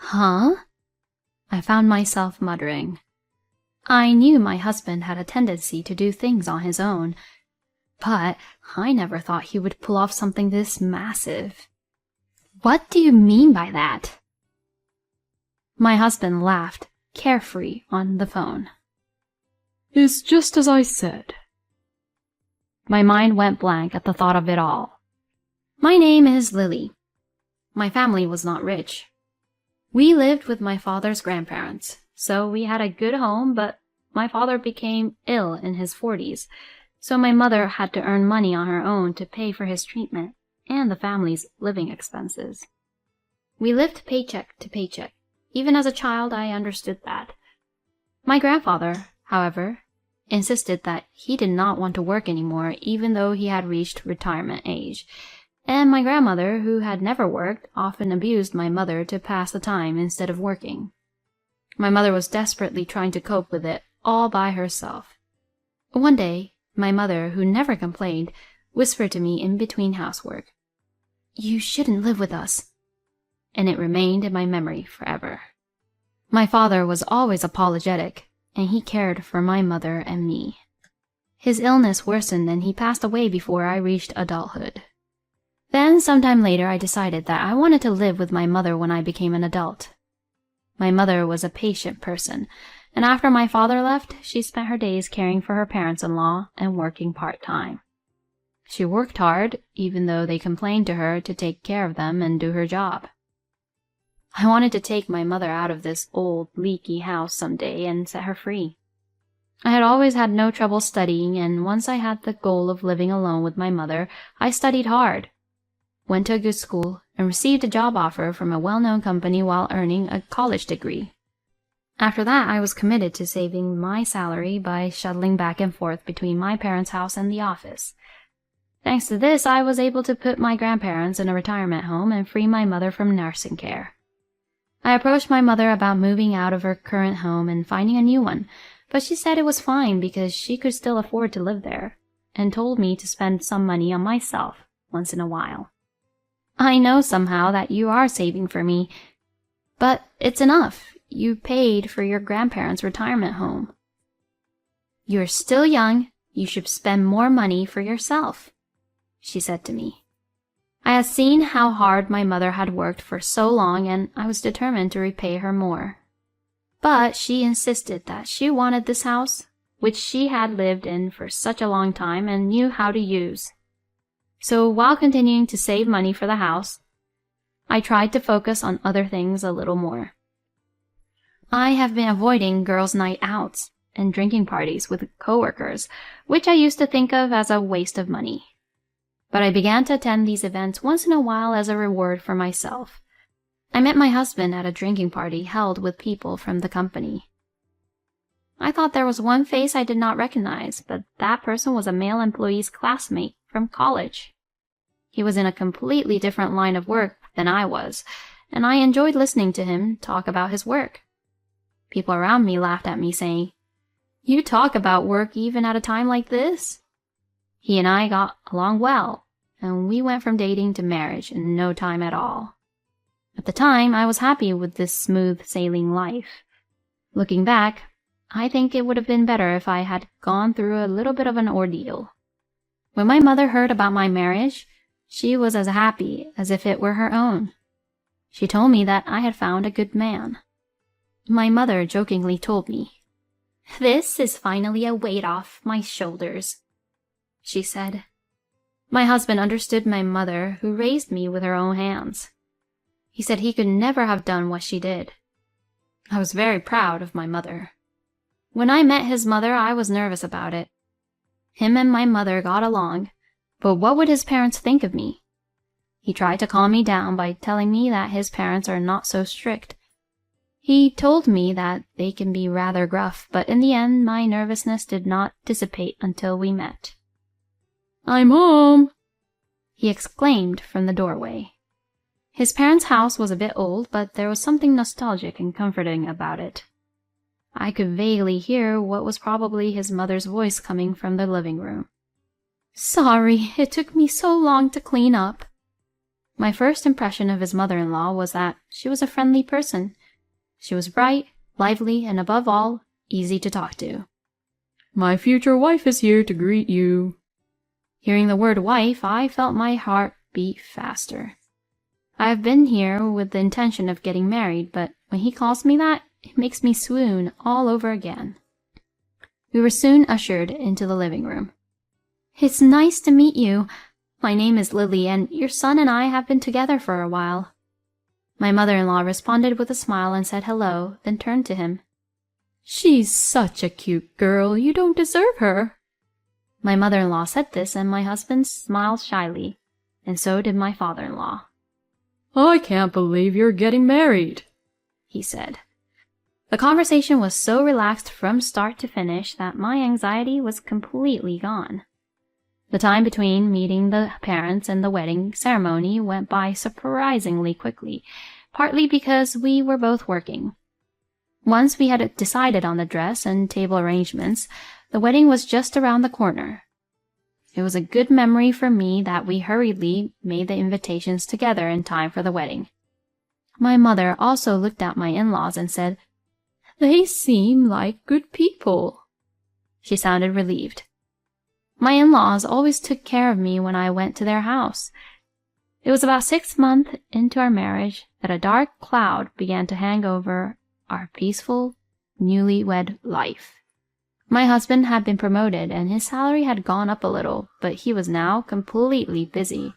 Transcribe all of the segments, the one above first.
Huh? I found myself muttering. I knew my husband had a tendency to do things on his own, but I never thought he would pull off something this massive. What do you mean by that? My husband laughed, carefree, on the phone. It's just as I said. My mind went blank at the thought of it all. My name is Lily. My family was not rich. We lived with my father's grandparents, so we had a good home, but my father became ill in his 40s, so my mother had to earn money on her own to pay for his treatment and the family's living expenses. We lived paycheck to paycheck. Even as a child, I understood that. My grandfather, however, insisted that he did not want to work anymore, even though he had reached retirement age, and my grandmother, who had never worked, often abused my mother to pass the time instead of working. My mother was desperately trying to cope with it all by herself. One day, my mother, who never complained, whispered to me in between housework, "You shouldn't live with us," and it remained in my memory forever. My father was always apologetic, and he cared for my mother and me. His illness worsened and he passed away before I reached adulthood. Then, sometime later, I decided that I wanted to live with my mother when I became an adult. My mother was a patient person, and after my father left, she spent her days caring for her parents-in-law and working part-time. She worked hard, even though they complained to her to take care of them and do her job. I wanted to take my mother out of this old, leaky house someday and set her free. I had always had no trouble studying, and once I had the goal of living alone with my mother, I studied hard, went to a good school, and received a job offer from a well-known company while earning a college degree. After that, I was committed to saving my salary by shuttling back and forth between my parents' house and the office. Thanks to this, I was able to put my grandparents in a retirement home and free my mother from nursing care. I approached my mother about moving out of her current home and finding a new one, but she said it was fine because she could still afford to live there, and told me to spend some money on myself once in a while. I know somehow that you are saving for me, but it's enough. You paid for your grandparents' retirement home. You're still young. You should spend more money for yourself, she said to me. I had seen how hard my mother had worked for so long, and I was determined to repay her more. But she insisted that she wanted this house, which she had lived in for such a long time and knew how to use. So while continuing to save money for the house, I tried to focus on other things a little more. I have been avoiding girls' night outs and drinking parties with coworkers, which I used to think of as a waste of money. But I began to attend these events once in a while as a reward for myself. I met my husband at a drinking party held with people from the company. I thought there was one face I did not recognize, but that person was a male employee's classmate from college. He was in a completely different line of work than I was, and I enjoyed listening to him talk about his work. People around me laughed at me, saying, "You talk about work even at a time like this?" He and I got along well, and we went from dating to marriage in no time at all. At the time, I was happy with this smooth sailing life. Looking back, I think it would have been better if I had gone through a little bit of an ordeal. When my mother heard about my marriage, she was as happy as if it were her own. She told me that I had found a good man. My mother jokingly told me, "This is finally a weight off my shoulders," she said. My husband understood my mother, who raised me with her own hands. He said he could never have done what she did. I was very proud of my mother. When I met his mother, I was nervous about it. Him and my mother got along, but what would his parents think of me? He tried to calm me down by telling me that his parents are not so strict. He told me that they can be rather gruff, but in the end, my nervousness did not dissipate until we met. "I'm home," he exclaimed from the doorway. His parents' house was a bit old, but there was something nostalgic and comforting about it. I could vaguely hear what was probably his mother's voice coming from the living room. "Sorry, it took me so long to clean up." My first impression of his mother-in-law was that she was a friendly person. She was bright, lively, and above all, easy to talk to. My future wife is here to greet you. Hearing the word wife, I felt my heart beat faster. I have been here with the intention of getting married, but when he calls me that, it makes me swoon all over again. We were soon ushered into the living room. It's nice to meet you. My name is Lily, and your son and I have been together for a while. My mother-in-law responded with a smile and said hello, then turned to him. She's such a cute girl. You don't deserve her. My mother-in-law said this, and my husband smiled shyly, and so did my father-in-law. I can't believe you're getting married, he said. The conversation was so relaxed from start to finish that my anxiety was completely gone. The time between meeting the parents and the wedding ceremony went by surprisingly quickly, partly because we were both working. Once we had decided on the dress and table arrangements, the wedding was just around the corner. It was a good memory for me that we hurriedly made the invitations together in time for the wedding. My mother also looked at my in-laws and said, "They seem like good people." She sounded relieved. My in-laws always took care of me when I went to their house. It was about 6 months into our marriage that a dark cloud began to hang over our peaceful, newlywed life. My husband had been promoted and his salary had gone up a little, but he was now completely busy.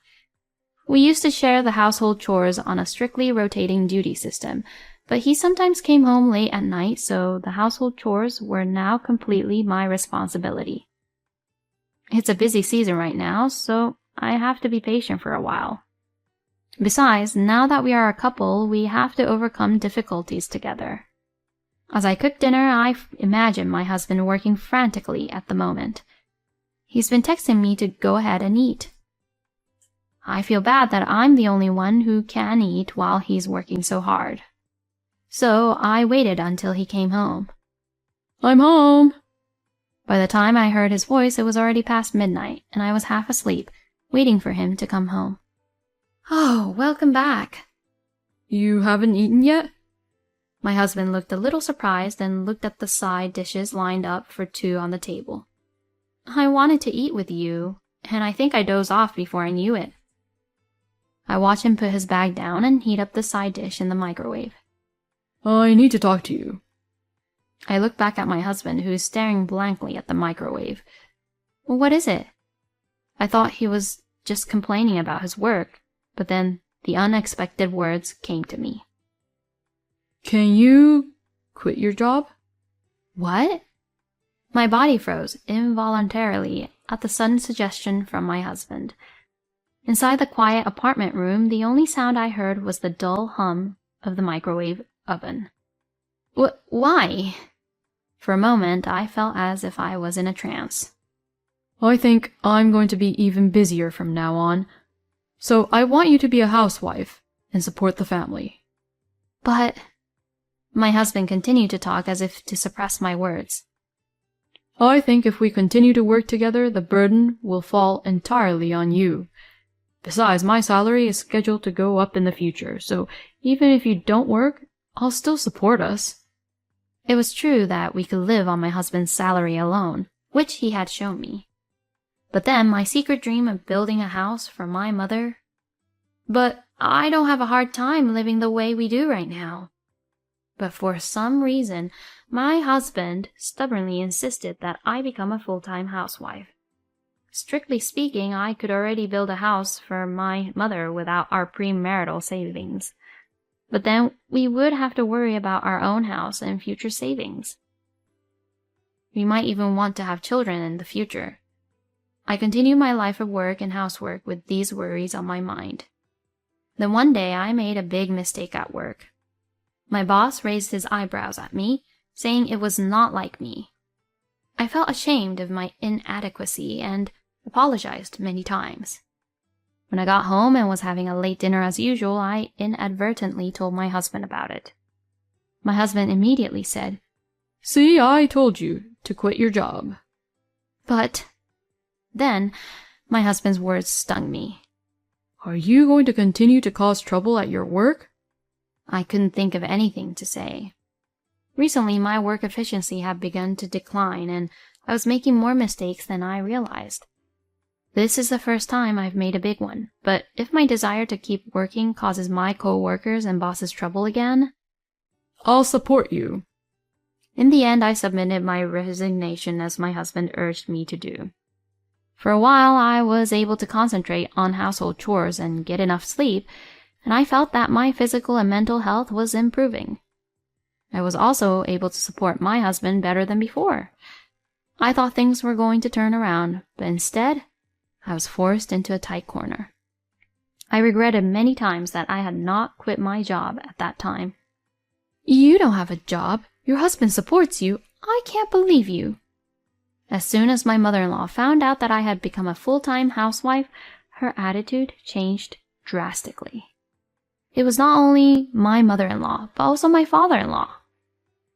We used to share the household chores on a strictly rotating duty system, but he sometimes came home late at night, so the household chores were now completely my responsibility. It's a busy season right now, so I have to be patient for a while. Besides, now that we are a couple, we have to overcome difficulties together. As I cook dinner, I imagine my husband working frantically at the moment. He's been texting me to go ahead and eat. I feel bad that I'm the only one who can eat while he's working so hard. So I waited until he came home. I'm home. By the time I heard his voice, it was already past midnight, and I was half asleep, waiting for him to come home. Oh, welcome back. You haven't eaten yet? My husband looked a little surprised and looked at the side dishes lined up for two on the table. I wanted to eat with you, and I think I dozed off before I knew it. I watched him put his bag down and heat up the side dish in the microwave. I need to talk to you. I looked back at my husband, who was staring blankly at the microwave. What is it? I thought he was just complaining about his work, but then the unexpected words came to me. Can you quit your job? What? My body froze involuntarily at the sudden suggestion from my husband. Inside the quiet apartment room, the only sound I heard was the dull hum of the microwave oven. Why? For a moment, I felt as if I was in a trance. I think I'm going to be even busier from now on. So I want you to be a housewife and support the family. But... My husband continued to talk as if to suppress my words. I think if we continue to work together, the burden will fall entirely on you. Besides, my salary is scheduled to go up in the future, so even if you don't work, I'll still support us. It was true that we could live on my husband's salary alone, which he had shown me. But then my secret dream of building a house for my mother... But I don't have a hard time living the way we do right now. But for some reason, my husband stubbornly insisted that I become a full-time housewife. Strictly speaking, I could already build a house for my mother without our premarital savings. But then we would have to worry about our own house and future savings. We might even want to have children in the future. I continued my life of work and housework with these worries on my mind. Then one day I made a big mistake at work. My boss raised his eyebrows at me, saying it was not like me. I felt ashamed of my inadequacy and apologized many times. When I got home and was having a late dinner as usual, I inadvertently told my husband about it. My husband immediately said, "See, I told you to quit your job." But then my husband's words stung me. Are you going to continue to cause trouble at your work? I couldn't think of anything to say. Recently, my work efficiency had begun to decline, and I was making more mistakes than I realized. This is the first time I've made a big one, but if my desire to keep working causes my co-workers and bosses trouble again, I'll support you. In the end, I submitted my resignation as my husband urged me to do. For a while, I was able to concentrate on household chores and get enough sleep, and I felt that my physical and mental health was improving. I was also able to support my husband better than before. I thought things were going to turn around, but instead, I was forced into a tight corner. I regretted many times that I had not quit my job at that time. You don't have a job. Your husband supports you. I can't believe you. As soon as my mother-in-law found out that I had become a full-time housewife, her attitude changed drastically. It was not only my mother-in-law, but also my father-in-law.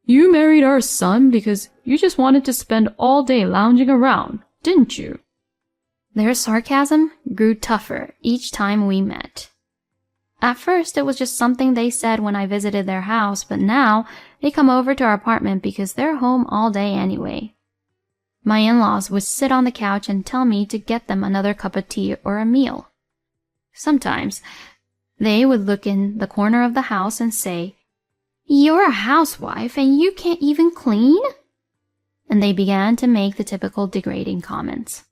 You married our son because you just wanted to spend all day lounging around, didn't you? Their sarcasm grew tougher each time we met. At first, it was just something they said when I visited their house, but now they come over to our apartment because they're home all day anyway. My in-laws would sit on the couch and tell me to get them another cup of tea or a meal. Sometimes, they would look in the corner of the house and say, "You're a housewife and you can't even clean?" And they began to make the typical degrading comments.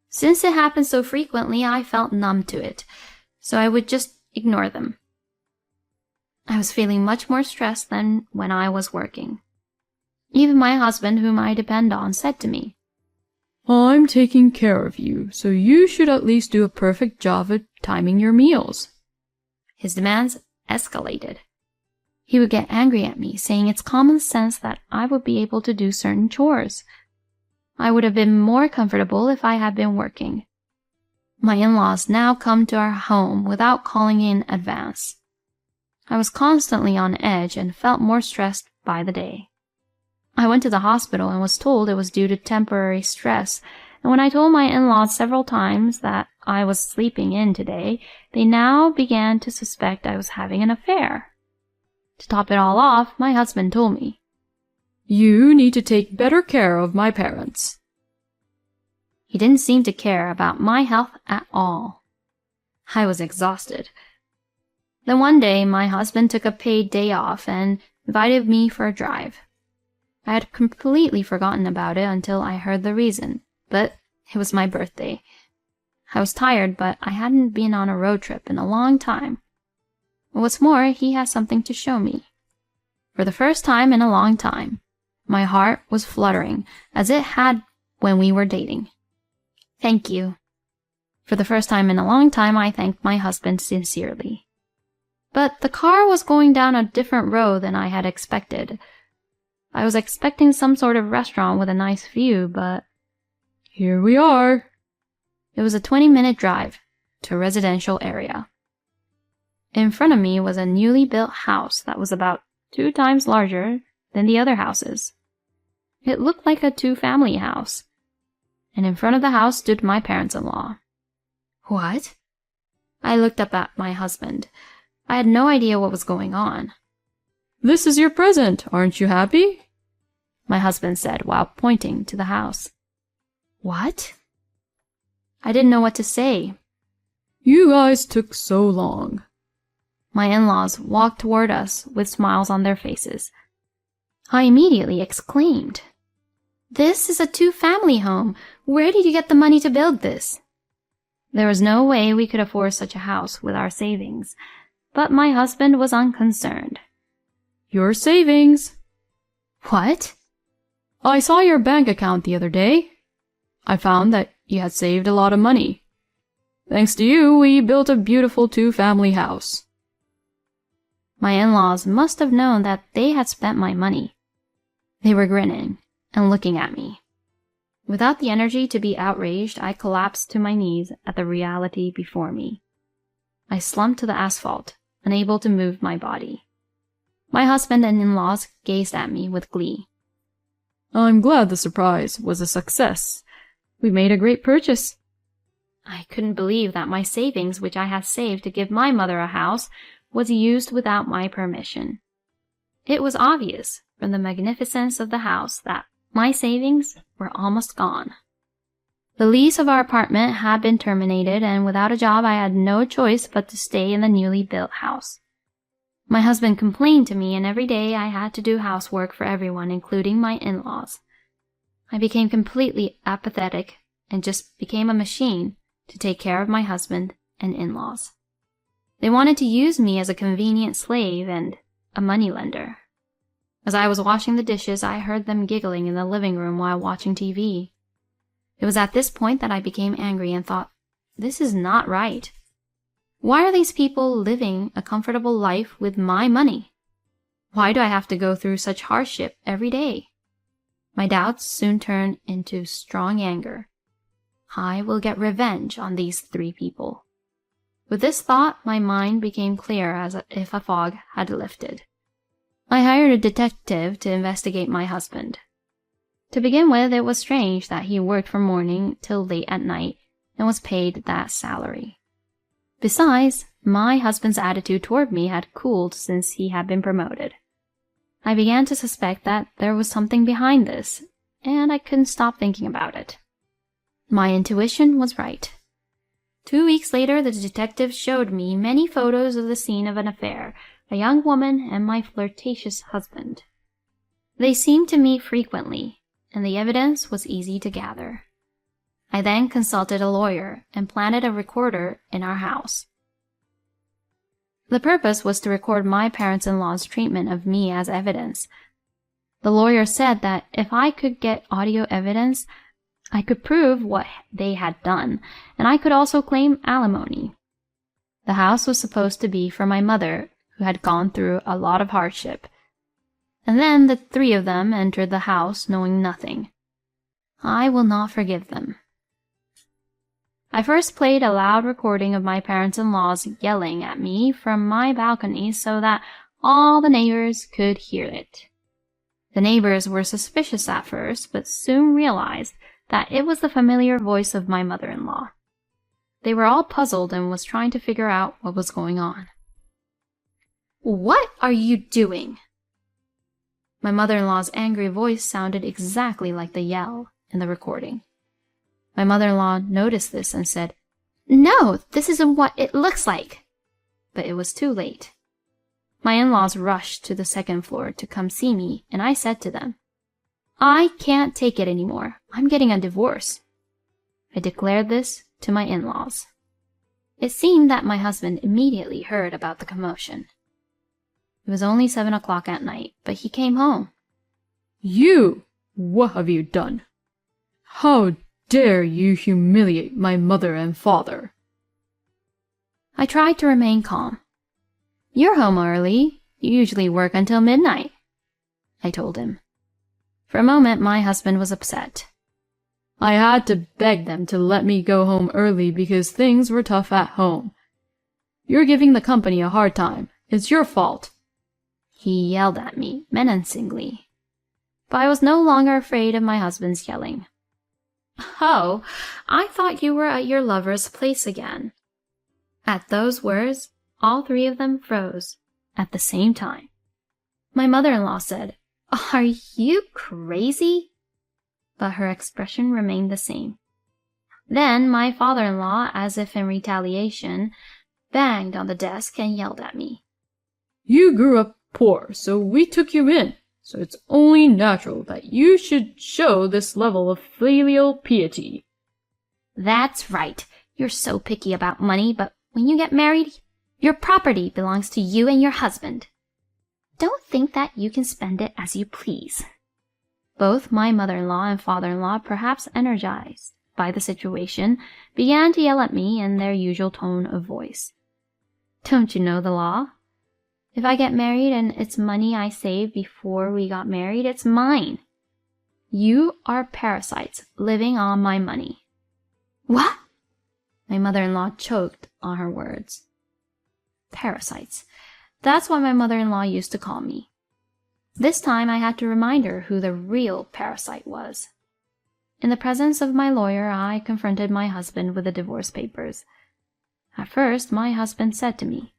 Since it happened so frequently, I felt numb to it, so I would just ignore them. I was feeling much more stressed than when I was working. Even my husband, whom I depend on, said to me, I'm taking care of you, so you should at least do a perfect job at timing your meals. His demands escalated. He would get angry at me, saying it's common sense that I would be able to do certain chores. I would have been more comfortable if I had been working. My in-laws now come to our home without calling in advance. I was constantly on edge and felt more stressed by the day. I went to the hospital and was told it was due to temporary stress, and when I told my in-laws several times that I was sleeping in today, they now began to suspect I was having an affair. To top it all off, my husband told me, You need to take better care of my parents. He didn't seem to care about my health at all. I was exhausted. Then one day, my husband took a paid day off and invited me for a drive. I had completely forgotten about it until I heard the reason, but it was my birthday. I was tired, but I hadn't been on a road trip in a long time. What's more, he had something to show me. For the first time in a long time, my heart was fluttering, as it had when we were dating. Thank you. For the first time in a long time, I thanked my husband sincerely. But the car was going down a different road than I had expected. I was expecting some sort of restaurant with a nice view, but here we are. It was a 20-minute drive to a residential area. In front of me was a newly built house that was about 2 times larger than the other houses. It looked like a 2-family house, and in front of the house stood my parents-in-law. What? I looked up at my husband. I had no idea what was going on. This is your present, aren't you happy? My husband said while pointing to the house. What? I didn't know what to say. You guys took so long. My in-laws walked toward us with smiles on their faces. I immediately exclaimed, This is a 2-family home. Where did you get the money to build this? There was no way we could afford such a house with our savings, but my husband was unconcerned. Your savings. What? I saw your bank account the other day. I found that you had saved a lot of money. Thanks to you, we built a beautiful 2-family house. My in-laws must have known that they had spent my money. They were grinning and looking at me. Without the energy to be outraged, I collapsed to my knees at the reality before me. I slumped to the asphalt, unable to move my body. My husband and in-laws gazed at me with glee. I'm glad the surprise was a success. We made a great purchase. I couldn't believe that my savings, which I had saved to give my mother a house, was used without my permission. It was obvious from the magnificence of the house that my savings were almost gone. The lease of our apartment had been terminated, and without a job I had no choice but to stay in the newly built house. My husband complained to me, and every day I had to do housework for everyone, including my in-laws. I became completely apathetic and just became a machine to take care of my husband and in-laws. They wanted to use me as a convenient slave and a moneylender. As I was washing the dishes, I heard them giggling in the living room while watching TV. It was at this point that I became angry and thought, this is not right. Why are these people living a comfortable life with my money? Why do I have to go through such hardship every day? My doubts soon turned into strong anger. I will get revenge on these 3 people. With this thought, my mind became clear as if a fog had lifted. I hired a detective to investigate my husband. To begin with, it was strange that he worked from morning till late at night and was paid that salary. Besides, my husband's attitude toward me had cooled since he had been promoted. I began to suspect that there was something behind this, and I couldn't stop thinking about it. My intuition was right. 2 weeks later, the detective showed me many photos of the scene of an affair, a young woman and my flirtatious husband. They seemed to meet frequently, and the evidence was easy to gather. I then consulted a lawyer and planted a recorder in our house. The purpose was to record my parents-in-law's treatment of me as evidence. The lawyer said that if I could get audio evidence, I could prove what they had done, and I could also claim alimony. The house was supposed to be for my mother, who had gone through a lot of hardship. And then the 3 of them entered the house knowing nothing. I will not forgive them. I first played a loud recording of my parents-in-laws yelling at me from my balcony so that all the neighbors could hear it. The neighbors were suspicious at first, but soon realized that it was the familiar voice of my mother-in-law. They were all puzzled and was trying to figure out what was going on. "What are you doing?" My mother-in-law's angry voice sounded exactly like the yell in the recording. My mother-in-law noticed this and said, "No, this isn't what it looks like." But it was too late. My in-laws rushed to the 2nd floor to come see me, and I said to them, "I can't take it anymore. I'm getting a divorce." I declared this to my in-laws. It seemed that my husband immediately heard about the commotion. It was only 7 o'clock at night, but he came home. "You! What have you done? How dare you humiliate my mother and father?" I tried to remain calm. "You're home early. You usually work until midnight," I told him. For a moment, my husband was upset. "I had to beg them to let me go home early because things were tough at home. You're giving the company a hard time. It's your fault." He yelled at me menacingly. But I was no longer afraid of my husband's yelling. "Oh, I thought you were at your lover's place again." At those words, all 3 of them froze at the same time. My mother-in-law said, "Are you crazy?" But her expression remained the same. Then my father-in-law, as if in retaliation, banged on the desk and yelled at me. "You grew up poor, so we took you in. So it's only natural that you should show this level of filial piety." "That's right. You're so picky about money, but when you get married, your property belongs to you and your husband. Don't think that you can spend it as you please." Both my mother-in-law and father-in-law, perhaps energized by the situation, began to yell at me in their usual tone of voice. "Don't you know the law? If I get married and it's money I saved before we got married, it's mine. You are parasites living on my money." "What?" My mother-in-law choked on her words. Parasites. That's what my mother-in-law used to call me. This time I had to remind her who the real parasite was. In the presence of my lawyer, I confronted my husband with the divorce papers. At first, my husband said to me,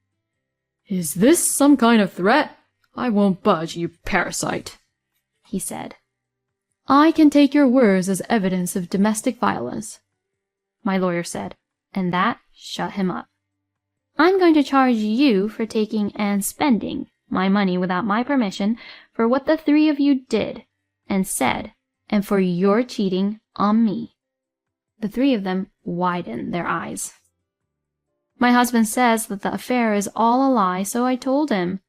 "Is this some kind of threat? I won't budge, you parasite." He said. "I can take your words as evidence of domestic violence," my lawyer said, and that shut him up. I'm going to charge you for taking and spending my money without my permission for what the three of you did and said, and for your cheating on me. The three of them widened their eyes. My husband says that the affair is all a lie, so I told him.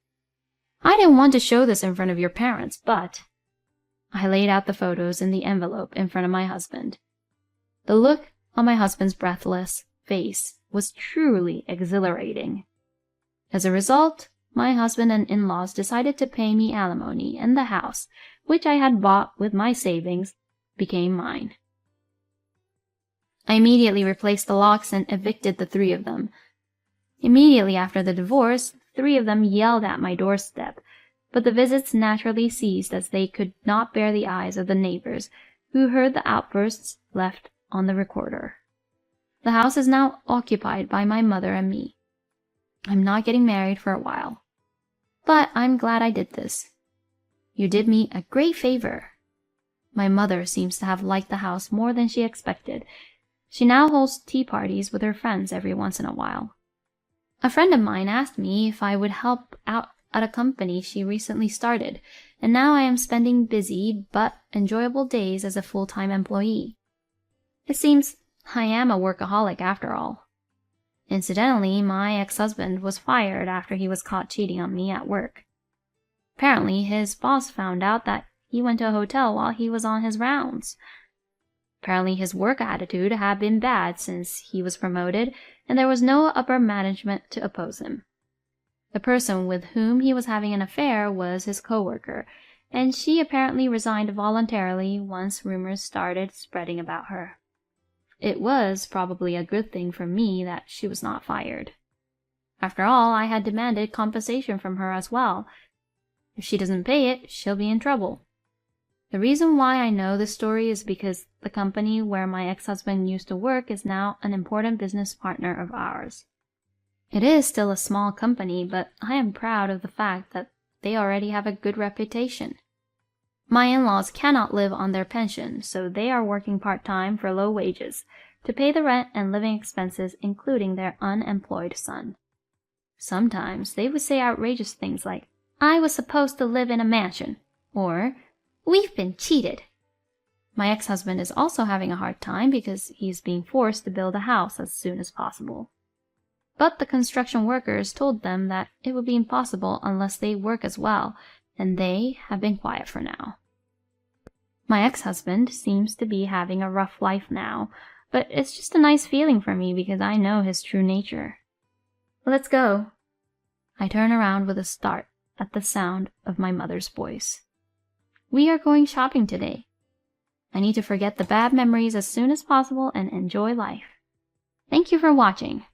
I didn't want to show this in front of your parents, but I laid out the photos in the envelope in front of my husband. The look on my husband's breathless face was truly exhilarating. As a result, my husband and in-laws decided to pay me alimony, and the house, which I had bought with my savings, became mine. I immediately replaced the locks and evicted the three of them. Immediately after the divorce, the three of them yelled at my doorstep, but the visits naturally ceased as they could not bear the eyes of the neighbors, who heard the outbursts left on the recorder. The house is now occupied by my mother and me. I'm not getting married for a while, but I'm glad I did this. You did me a great favor. My mother seems to have liked the house more than she expected. She now holds tea parties with her friends every once in a while. A friend of mine asked me if I would help out at a company she recently started, and now I am spending busy but enjoyable days as a full-time employee. It seems I am a workaholic after all. Incidentally, my ex-husband was fired after he was caught cheating on me at work. Apparently, his boss found out that he went to a hotel while he was on his rounds. Apparently, his work attitude had been bad since he was promoted, and there was no upper management to oppose him. The person with whom he was having an affair was his coworker, and she apparently resigned voluntarily once rumors started spreading about her. It was probably a good thing for me that she was not fired. After all, I had demanded compensation from her as well. If she doesn't pay it, she'll be in trouble. The reason why I know this story is because the company where my ex-husband used to work is now an important business partner of ours. It is still a small company, but I am proud of the fact that they already have a good reputation. My in-laws cannot live on their pension, so they are working part-time for low wages to pay the rent and living expenses, including their unemployed son. Sometimes they would say outrageous things like, "I was supposed to live in a mansion," or "We've been cheated." My ex-husband is also having a hard time because he is being forced to build a house as soon as possible. But the construction workers told them that it would be impossible unless they work as well, and they have been quiet for now. My ex-husband seems to be having a rough life now, but it's just a nice feeling for me because I know his true nature. Let's go. I turn around with a start at the sound of my mother's voice. We are going shopping today. I need to forget the bad memories as soon as possible and enjoy life. Thank you for watching.